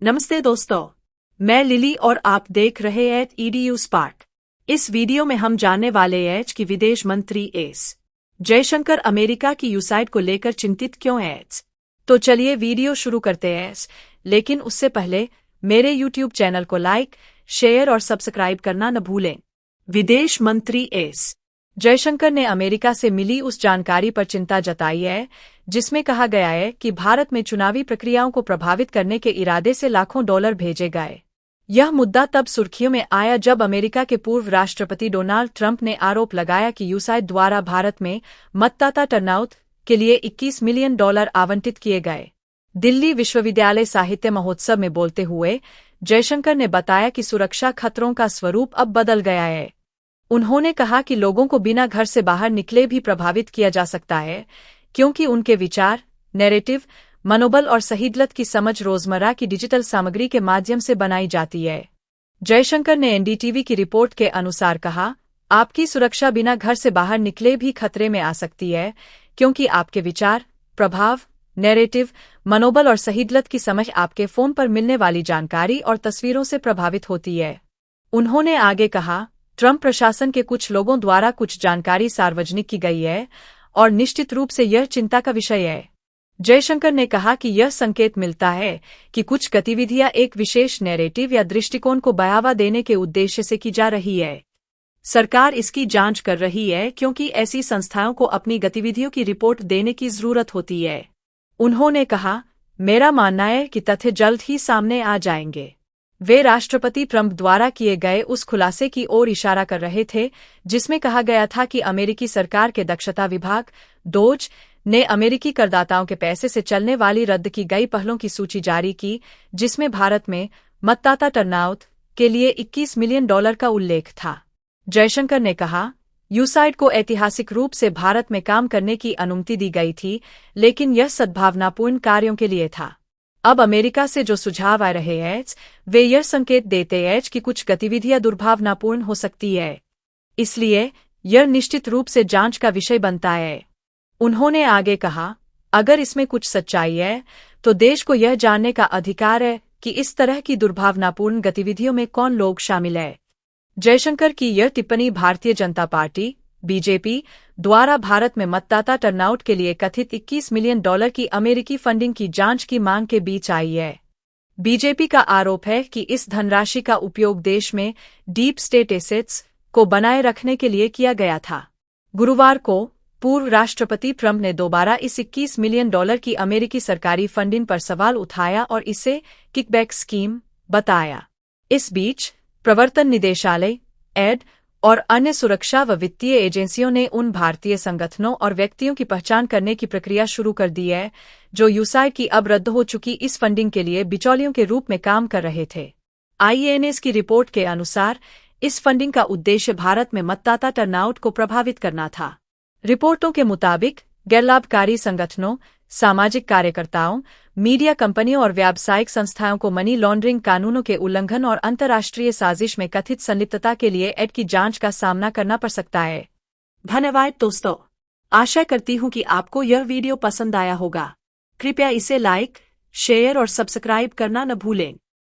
नमस्ते दोस्तों, मैं लिली और आप देख रहे हैं EDU स्पार्क। इस वीडियो में हम जानने वाले हैं कि विदेश मंत्री एस जयशंकर अमेरिका की यूसाइड को लेकर चिंतित क्यों हैं। तो चलिए वीडियो शुरू करते हैं, लेकिन उससे पहले मेरे YouTube चैनल को लाइक, शेयर और सब्सक्राइब करना न भूलें। विदेश मंत्री एस जयशंकर ने अमेरिका से मिली उस जानकारी पर चिंता जताई है जिसमें कहा गया है कि भारत में चुनावी प्रक्रियाओं को प्रभावित करने के इरादे से लाखों डॉलर भेजे गए। यह मुद्दा तब सुर्खियों में आया जब अमेरिका के पूर्व राष्ट्रपति डोनाल्ड ट्रंप ने आरोप लगाया कि यूसाइड द्वारा भारत में मतदाता टर्नआउट के लिए $21 मिलियन आवंटित किए गए। दिल्ली विश्वविद्यालय साहित्य महोत्सव में बोलते हुए जयशंकर ने बताया कि सुरक्षा खतरों का स्वरूप अब बदल गया है। उन्होंने कहा कि लोगों को बिना घर से बाहर निकले भी प्रभावित किया जा सकता है, क्योंकि उनके विचार, नैरेटिव, मनोबल और सहीदलत की समझ रोजमर्रा की डिजिटल सामग्री के माध्यम से बनाई जाती है। जयशंकर ने NDTV की रिपोर्ट के अनुसार कहा, आपकी सुरक्षा बिना घर से बाहर निकले भी खतरे में आ सकती है, क्योंकि आपके विचार, प्रभाव, नैरेटिव, मनोबल और सहीदलत की समझ आपके फोन पर मिलने वाली जानकारी और तस्वीरों से प्रभावित होती है। उन्होंने आगे कहा, ट्रंप प्रशासन के कुछ लोगों द्वारा कुछ जानकारी सार्वजनिक की गई है और निश्चित रूप से यह चिंता का विषय है। जयशंकर ने कहा कि यह संकेत मिलता है कि कुछ गतिविधियां एक विशेष नैरेटिव या दृष्टिकोण को बढ़ावा देने के उद्देश्य से की जा रही है। सरकार इसकी जांच कर रही है क्योंकि ऐसी संस्थाओं को अपनी गतिविधियों की रिपोर्ट देने की जरूरत होती है। उन्होंने कहा, मेरा मानना है कि तथ्य जल्द ही सामने आ जाएंगे। वे राष्ट्रपति ट्रंप द्वारा किए गए उस खुलासे की ओर इशारा कर रहे थे जिसमें कहा गया था कि अमेरिकी सरकार के दक्षता विभाग डोज ने अमेरिकी करदाताओं के पैसे से चलने वाली रद्द की गई पहलों की सूची जारी की, जिसमें भारत में मतदाता टर्नआउट के लिए $21 मिलियन का उल्लेख था। जयशंकर ने कहा, यूसाइड को ऐतिहासिक रूप से भारत में काम करने की अनुमति दी गई थी, लेकिन यह सद्भावनापूर्ण कार्यों के लिए था। अब अमेरिका से जो सुझाव आ रहे हैं वे यह संकेत देते हैं कि कुछ गतिविधियां दुर्भावनापूर्ण हो सकती है, इसलिए यह निश्चित रूप से जांच का विषय बनता है। उन्होंने आगे कहा, अगर इसमें कुछ सच्चाई है तो देश को यह जानने का अधिकार है कि इस तरह की दुर्भावनापूर्ण गतिविधियों में कौन लोग शामिल हैं। जयशंकर की यह टिप्पणी भारतीय जनता पार्टी बीजेपी द्वारा भारत में मतदाता टर्नआउट के लिए कथित $21 मिलियन की अमेरिकी फंडिंग की जांच की मांग के बीच आई है। बीजेपी का आरोप है कि इस धनराशि का उपयोग देश में डीप स्टेट एसेट्स को बनाए रखने के लिए किया गया था। गुरुवार को पूर्व राष्ट्रपति ट्रंप ने दोबारा इस $21 मिलियन की अमेरिकी सरकारी फंडिंग पर सवाल उठाया और इसे किकबैक स्कीम बताया। इस बीच प्रवर्तन निदेशालय एड और अन्य सुरक्षा व वित्तीय एजेंसियों ने उन भारतीय संगठनों और व्यक्तियों की पहचान करने की प्रक्रिया शुरू कर दी है जो यूसाइड की अब रद्द हो चुकी इस फंडिंग के लिए बिचौलियों के रूप में काम कर रहे थे। IANS की रिपोर्ट के अनुसार इस फंडिंग का उद्देश्य भारत में मतदाता टर्नआउट को प्रभावित करना था। रिपोर्टों के मुताबिक गैरलाभकारी संगठनों, सामाजिक कार्यकर्ताओं, मीडिया कंपनियों और व्यावसायिक संस्थाओं को मनी लॉन्ड्रिंग कानूनों के उल्लंघन और अंतर्राष्ट्रीय साजिश में कथित संलिप्तता के लिए एड की जांच का सामना करना पड़ सकता है। धन्यवाद दोस्तों, आशा करती हूँ कि आपको यह वीडियो पसंद आया होगा। कृपया इसे लाइक, शेयर और सब्सक्राइब करना न भूलें।